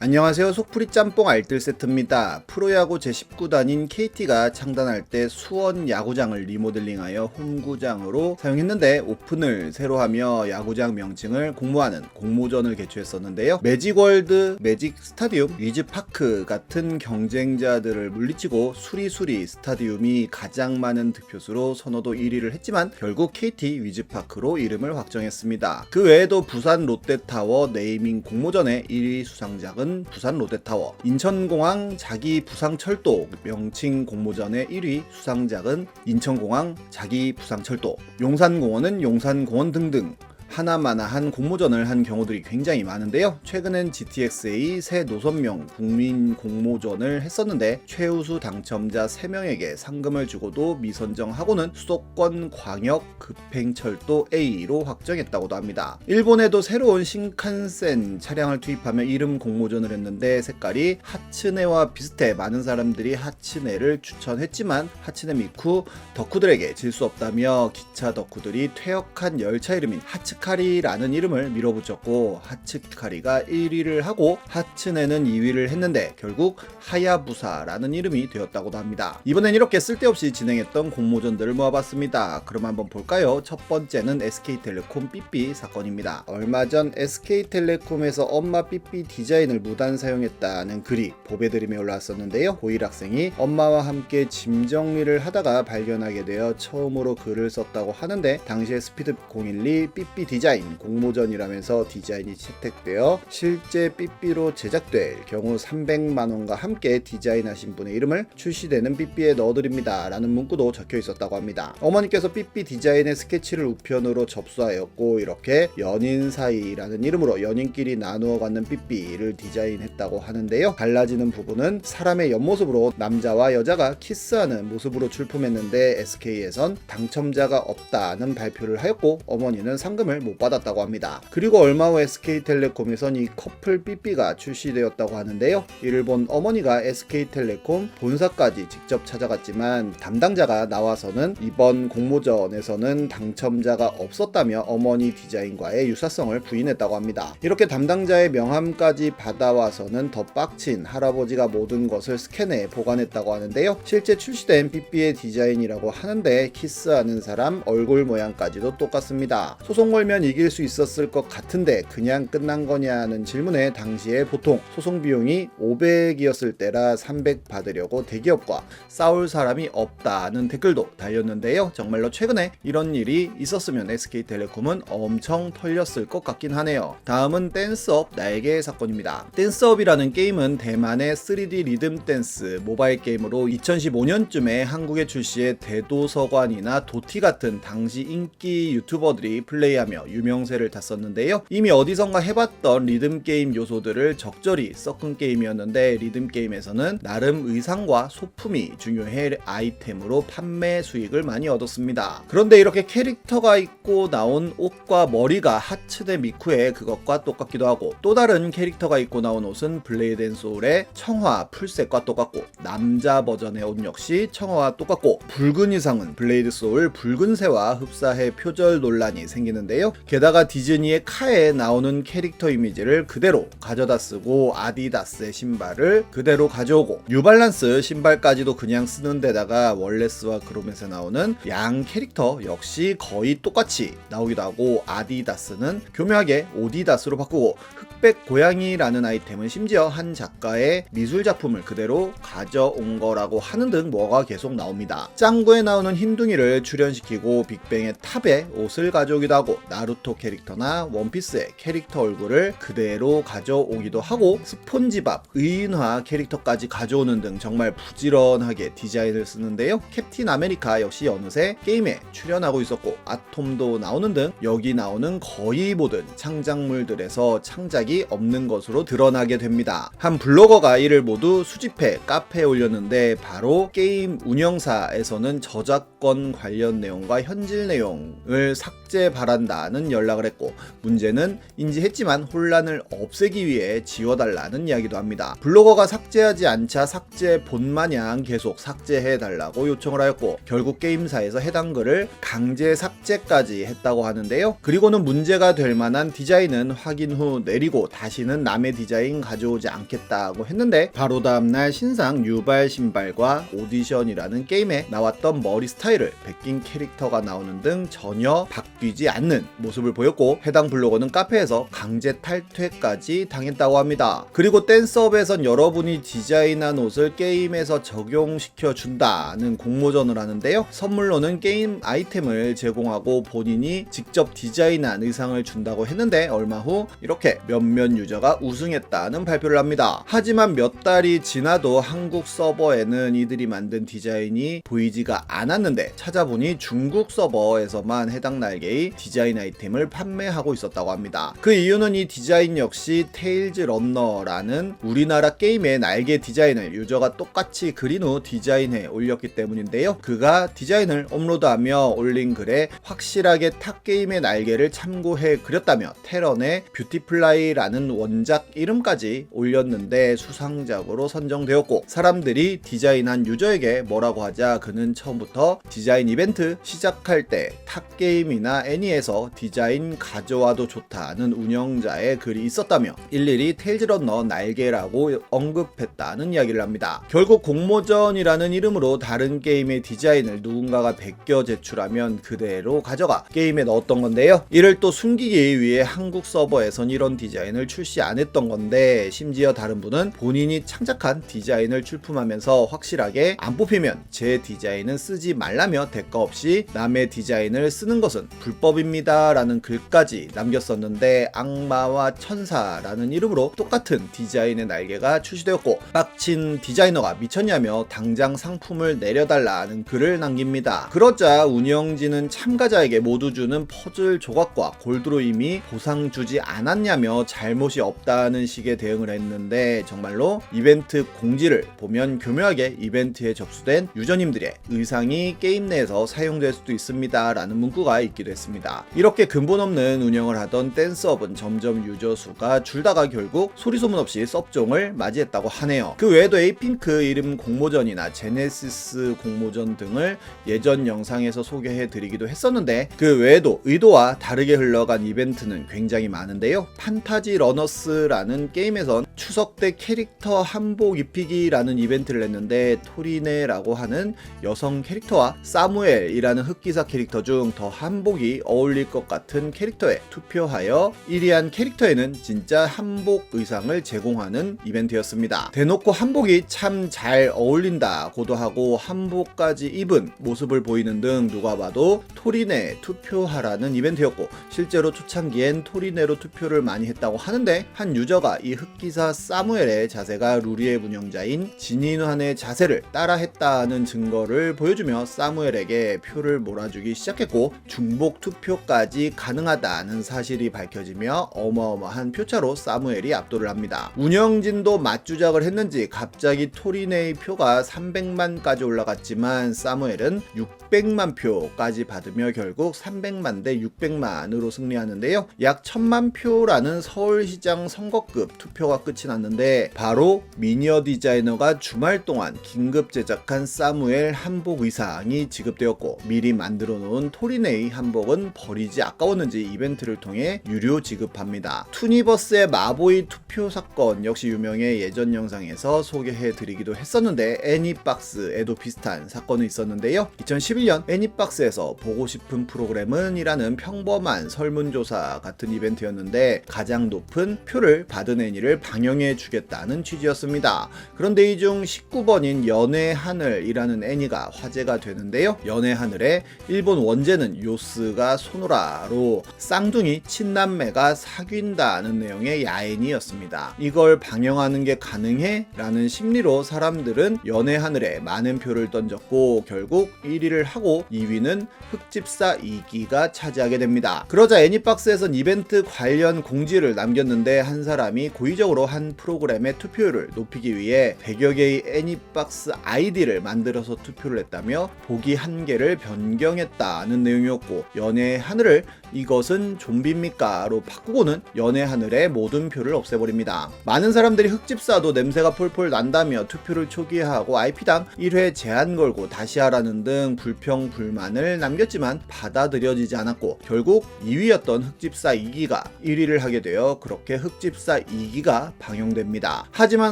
안녕하세요. 속풀이 짬뽕 알뜰 세트입니다. 프로야구 제19단인 KT가 창단할 때 수원 야구장을 리모델링하여 홈구장으로 사용했는데 오픈을 새로 하며 야구장 명칭을 공모하는 공모전을 개최했었는데요. 매직월드, 매직스타디움, 위즈파크 같은 경쟁자들을 물리치고 수리수리 스타디움이 가장 많은 득표수로 선호도 1위를 했지만 결국 KT 위즈파크로 이름을 확정했습니다. 그 외에도 부산 롯데타워 네이밍 공모전의 1위 수상작은 부산 롯데타워, 인천공항 자기 부상철도 명칭 공모전의 1위 수상작은 인천공항 자기 부상철도, 용산공원은 용산공원 등등 하나마나한 공모전을 한 경우들이 굉장히 많은데요. 최근엔 GTXA 새 노선명 국민 공모전을 했었는데 최우수 당첨자 3명에게 상금을 주고도 미선정하고는 수도권 광역 급행철도 A로 확정했다고도 합니다. 일본에도 새로운 신칸센 차량을 투입하며 이름 공모전을 했는데 색깔이 하츠네와 비슷해 많은 사람들이 하츠네를 추천했지만 하츠네 미쿠 덕후들에게 질 수 없다며 기차 덕후들이 퇴역한 열차 이름인 하츠카리라는 이름을 밀어붙였고 하츠카리가 1위를 하고 하츠네는 2위를 했는데 결국 하야부사라는 이름이 되었다고도 합니다. 이번엔 이렇게 쓸데없이 진행했던 공모전들을 모아봤습니다. 그럼 한번 볼까요? 첫 번째는 SK텔레콤 삐삐 사건입니다. 얼마 전 SK텔레콤에서 엄마 삐삐 디자인을 무단 사용했다는 글이 보배드림에 올라왔었는데요. 고1 학생이 엄마와 함께 짐 정리를 하다가 발견하게 되어 처음으로 글을 썼다고 하는데 당시에 스피드 012 삐삐 디자인 공모전이라면서 디자인이 채택되어 실제 삐삐로 제작될 경우 300만원과 함께 디자인하신 분의 이름을 출시되는 삐삐에 넣어드립니다 라는 문구도 적혀 있었다고 합니다. 어머니께서 삐삐 디자인의 스케치를 우편으로 접수하였고 이렇게 연인 사이라는 이름으로 연인끼리 나누어 갖는 삐삐를 디자인했다고 하는데요. 달라지는 부분은 사람의 옆모습으로 남자와 여자가 키스하는 모습으로 출품했는데 SK에선 당첨자가 없다는 발표를 하였고 어머니는 상금을 못 받았다고 합니다. 그리고 얼마 후 SK텔레콤에선 이 커플 삐삐가 출시되었다고 하는데요. 이를 본 어머니가 SK텔레콤 본사까지 직접 찾아갔지만 담당자가 나와서는 이번 공모전에서는 당첨자가 없었다며 어머니 디자인과의 유사성을 부인했다고 합니다. 이렇게 담당자의 명함까지 받아와서는 더 빡친 할아버지가 모든 것을 스캔해 보관했다고 하는데요. 실제 출시된 삐삐의 디자인이라고 하는데 키스하는 사람 얼굴 모양까지도 똑같습니다. 소송 걸면 이길 수 있었을 것 같은데 그냥 끝난 거냐는 질문에 당시에 보통 소송 비용이 500이었을 때라 300 받으려고 대기업과 싸울 사람이 없다는 댓글도 달렸는데요. 정말로 최근에 이런 일이 있었으면 SK텔레콤은 엄청 털렸을 것 같긴 하네요. 다음은 댄스업 날개 사건입니다. 댄스업이라는 게임은 대만의 3D 리듬 댄스 모바일 게임으로 2015년쯤에 한국에 출시해 대도서관이나 도티 같은 당시 인기 유튜버들이 플레이하며 유명세를 탔었는데요. 이미 어디선가 해봤던 리듬게임 요소들을 적절히 섞은 게임이었는데 리듬게임에서는 나름 의상과 소품이 중요해 아이템으로 판매 수익을 많이 얻었습니다. 그런데 이렇게 캐릭터가 있고 나온 옷과 머리가 하츠네 미쿠의 그것과 똑같기도 하고 또 다른 캐릭터가 입고 나온 옷은 블레이드 앤 소울의 청화 풀색과 똑같고 남자 버전의 옷 역시 청화와 똑같고 붉은 의상은 블레이드 소울 붉은새와 흡사해 표절 논란이 생기는데요. 게다가 디즈니의 카에 나오는 캐릭터 이미지를 그대로 가져다 쓰고 아디다스의 신발을 그대로 가져오고 뉴발란스 신발까지도 그냥 쓰는 데다가 월레스와 그로멧에 나오는 양 캐릭터 역시 거의 똑같이 나오기도 하고 아디다스는 교묘하게 오디다스로 바꾸고 흑백 고양이라는 아이템은 심지어 한 작가의 미술 작품을 그대로 가져온 거라고 하는 등 뭐가 계속 나옵니다. 짱구에 나오는 흰둥이를 출연시키고 빅뱅의 탑에 옷을 가져오기도 하고 나루토 캐릭터나 원피스의 캐릭터 얼굴을 그대로 가져오기도 하고 스폰지밥, 의인화 캐릭터까지 가져오는 등 정말 부지런하게 디자인을 쓰는데요. 캡틴 아메리카 역시 어느새 게임에 출연하고 있었고 아톰도 나오는 등 여기 나오는 거의 모든 창작물들에서 창작이 없는 것으로 드러나게 됩니다. 한 블로거가 이를 모두 수집해 카페에 올렸는데 바로 게임 운영사에서는 저작권 관련 내용과 현질 내용을 삭제 바란다는 연락을 했고 문제는 인지했지만 혼란을 없애기 위해 지워달라는 이야기도 합니다. 블로거가 삭제하지 않자 삭제 본마냥 계속 삭제해달라고 요청을 하였고 결국 게임사에서 해당 글을 강제 삭제까지 했다고 하는데요. 그리고는 문제가 될 만한 디자인은 확인 후 내리고 그리고 다시는 남의 디자인 가져오지 않겠다고 했는데 바로 다음날 신상 유발 신발과 오디션이라는 게임에 나왔던 머리 스타일을 베낀 캐릭터가 나오는 등 전혀 바뀌지 않는 모습을 보였고, 해당 블로거는 카페에서 강제 탈퇴까지 당했다고 합니다. 그리고 댄스업에선 여러분이 디자인한 옷을 게임에서 적용시켜 준다는 공모전을 하는데요, 선물로는 게임 아이템을 제공하고 본인이 직접 디자인한 의상을 준다고 했는데 얼마 후 이렇게 몇몇 유저가 우승했다는 발표를 합니다. 하지만 몇 달이 지나도 한국 서버에는 이들이 만든 디자인이 보이지가 않았는데 찾아보니 중국 서버에서만 해당 날개의 디자인 아이템을 판매하고 있었다고 합니다. 그 이유는 이 디자인 역시 테일즈 런너라는 우리나라 게임의 날개 디자인을 유저가 똑같이 그린 후 디자인해 올렸기 때문인데요, 그가 디자인을 업로드하며 올린 글에 확실하게 타 게임의 날개를 참고해 그렸다며 테런의 뷰티플라이라는 원작 이름까지 올렸는데 수상작으로 선정되었고, 사람들이 디자인한 유저에게 뭐라고 하자 그는 처음부터 디자인 이벤트 시작할 때 탑게임이나 애니에서 디자인 가져와도 좋다는 운영자의 글이 있었다며 일일이 테일즈런너 날개라고 언급했다는 이야기를 합니다. 결국 공모전이라는 이름으로 다른 게임의 디자인을 누군가가 베껴 제출하면 그대로 가져가 게임에 넣었던 건데요, 이를 또 숨기기 위해 한국 서버에선 이런 디자인을 출시 안 했던 건데, 심지어 다른 분은 본인이 창작한 디자인을 출품하면서 확실하게 안 뽑히면 제 디자인은 쓰지 말라며 대가 없이 남의 디자인을 쓰는 것은 불법입니다 라는 글까지 남겼었는데, 악마와 천사라는 이름으로 똑같은 디자인의 날개가 출시되었고, 빡친 디자이너가 미쳤냐며 당장 상품을 내려달라는 글을 남깁니다. 그러자 운영진은 참가자에게 모두 주는 퍼즐 조각과 골드로 이미 보상 주지 않았냐며 잘못이 없다는 식의 대응을 했는데, 정말로 이벤트 공지를 보면 교묘하게 이벤트에 접수된 유저님들의 의상이 게임 내에서 사용될 수도 있습니다 라는 문구가 있기도 했습니다. 이렇게 근본 없는 운영을 하던 댄스업은 점점 유저 수가 줄다가 결국 소리소문 없이 섭종을 맞이했다고 하네요. 그 외에도 에이핑크 이름 공모전이나 제네시스 공모전 등을 예전 영상에서 소개해 드리기도 했었는데, 그 외에도 의도와 다르게 흘러간 이벤트는 굉장히 많은데요, 판타지 러너스라는 게임에선 추석 때 캐릭터 한복 입히기라는 이벤트를 했는데, 토리네라고 하는 여성 캐릭터와 사무엘이라는 흑기사 캐릭터 중 더 한복이 어울릴 것 같은 캐릭터에 투표하여 1위한 캐릭터에는 진짜 한복 의상을 제공하는 이벤트였습니다. 대놓고 한복이 참 잘 어울린다고도 하고 한복까지 입은 모습을 보이는 등 누가 봐도 토리네 투표하라는 이벤트였고, 실제로 초창기엔 토리네로 투표를 많이 했다고 하는데, 한 유저가 이 흑기사 사무엘의 자세가 루리의 운영자인 진인환의 자세를 따라했다는 증거를 보여주며 사무엘에게 표를 몰아주기 시작했고, 중복 투표까지 가능하다는 사실이 밝혀지며 어마어마한 표차로 사무엘이 압도를 합니다. 운영진도 맞주작을 했는지 갑자기 토리네의 표가 300만까지 올라갔지만 사무엘은 600만 표까지 받으며 결국 300만 대 600만으로 승리하는데요, 약 1000만 표라는 서울시장 선거급 투표가 끝이 났는데, 바로 미니어 디자이너가 주말 동안 긴급 제작한 사무엘 한복 의상이 지급되었고, 미리 만들어 놓은 토리네의 한복은 버리지 아까웠는지 이벤트를 통해 유료 지급합니다. 투니버스의 마보이 투표 사건 역시 유명해 예전 영상에서 소개해 드리기도 했었는데, 애니박스에도 비슷한 사건이 있었는데요, 2011년 애니박스에서 보고 싶은 프로그램은 이라는 평범한 설문조사 같은 이벤트였는데, 가장 높은 표를 받은 애니를 방영해 주겠다는 취지였습니다. 그런데 이 중 19번인 연애 하늘이라는 애니가 화제가 되는데요, 연애 하늘에 일본 원제는 요스가 소노라로 쌍둥이 친남매가 사귄다는 내용의 야애니였습니다. 이걸 방영하는 게 가능해? 라는 심리로 사람들은 연애 하늘에 많은 표를 던졌고, 결국 1위를 하고 2위는 흑집사 2기가 차지하게 됩니다. 그러자 애니박스에선 이벤트 관련 공지를 남겼는데, 한 사람이 고의적으로 한 프로그램의 투표율을 높이기 위해 100여 개의 애니박스 아이디를 만들어서 투표를 했다며 보기 한 개를 변경했다는 내용이었고, 연애 하늘을 이것은 좀비입니까? 로 바꾸고는 연애 하늘의 모든 표를 없애버립니다. 많은 사람들이 흑집사도 냄새가 폴폴 난다며 투표를 초기화하고 IP당 1회 제한 걸고 다시 하라는 등 불평 불만을 남겼지만 받아들여지지 않았고, 결국 2위였던 흑집사 2기가 1위를 하게 되어 하여 그렇게 흑집사 2기가 방영됩니다. 하지만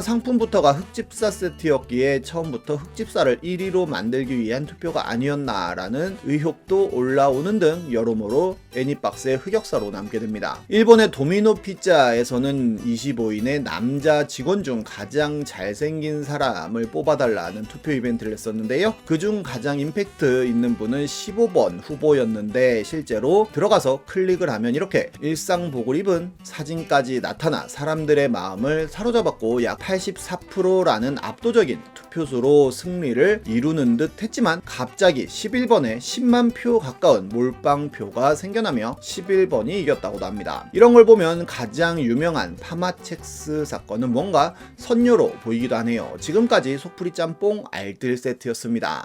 상품부터가 흑집사 세트였기에 처음부터 흑집사를 1위로 만들기 위한 투표가 아니었나라는 의혹도 올라오는 등 여러모로 애니박스의 흑역사로 남게 됩니다. 일본의 도미노 피자에서는 25인의 남자 직원 중 가장 잘생긴 사람을 뽑아달라는 투표 이벤트를 했었는데요. 그중 가장 임팩트 있는 분은 15번 후보였는데 실제로 들어가서 클릭을 하면 이렇게 일상복을 입은 사진까지 나타나 사람들의 마음을 사로잡았고 약 84%라는 압도적인 투표수로 승리를 이루는 듯 했지만 갑자기 11번에 10만 표 가까운 몰빵표가 생겨나며 11번이 이겼다고도 합니다. 이런 걸 보면 가장 유명한 파마첵스 사건은 뭔가 선녀로 보이기도 하네요. 지금까지 속풀이 짬뽕 알뜰 세트였습니다.